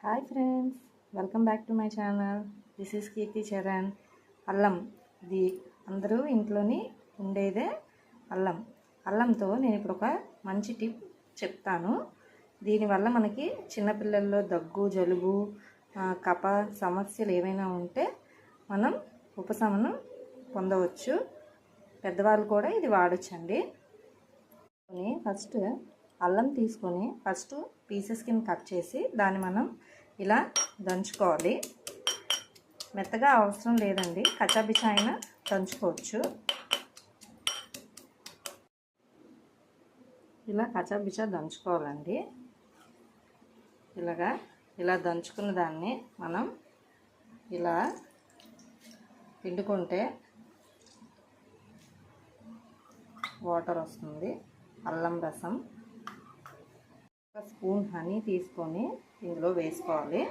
Hi friends, welcome back to my channel. This is Keerthi Charan. అల్లం ఇది అందరూ ఇంట్లోని ఉండేదే. అల్లంతో నేను ఇప్పుడు ఒక మంచి టిప్ చెప్తాను. దీనివల్ల మనకి చిన్నపిల్లల్లో దగ్గు, జలుబు, కఫ సమస్యలు ఏమైనా ఉంటే మనం ఉపశమనం పొందవచ్చు. పెద్దవాళ్ళు కూడా ఇది వాడచ్చండి. ఫస్ట్ అల్లం తీసుకొని ఫస్ట్ పీసెస్ కింద కట్ చేసి దాన్ని మనం ఇలా దంచుకోవాలి. మెత్తగా అవసరం లేదండి, కచ్చాబిచ్చా అయినా దంచుకోవచ్చు. ఇలా కచ్చాబిచ్చా దంచుకోవాలండి. ఇలా దంచుకున్న దాన్ని మనం ఇలా పిండుకుంటే వాటర్ వస్తుంది. అల్లం రసం ఒక స్పూన్ హనీ తీసుకొని ఇందులో వేసుకోవాలి.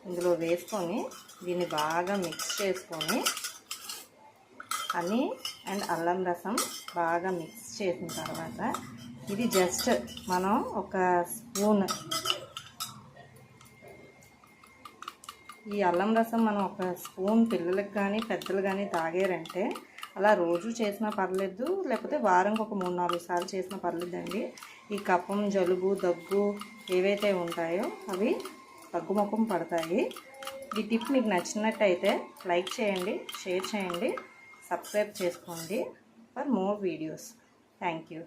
ఇందులో వేసుకొని దీన్ని బాగా మిక్స్ చేసుకొని హనీ అండ్ అల్లం రసం బాగా మిక్స్ చేసిన తర్వాత ఇది జస్ట్ మనం ఒక స్పూన్ ఈ అల్లం రసం మనం ఒక స్పూన్ పిల్లలకు కానీ పెద్దలు కానీ తాగారంటే అలా రోజు చేసినా పర్లేదు, లేకపోతే వారంకి ఒక 3-4 సార్లు చేసినా పర్లేదండి. ఈ కఫం, జలుబు, దగ్గు ఏవైతే ఉంటాయో అవి తగ్గుముఖం పడతాయి. ఈ టిప్ మీకు నచ్చినట్టయితే లైక్ చేయండి, షేర్ చేయండి, సబ్స్క్రైబ్ చేసుకోండి for more videos. Thank you.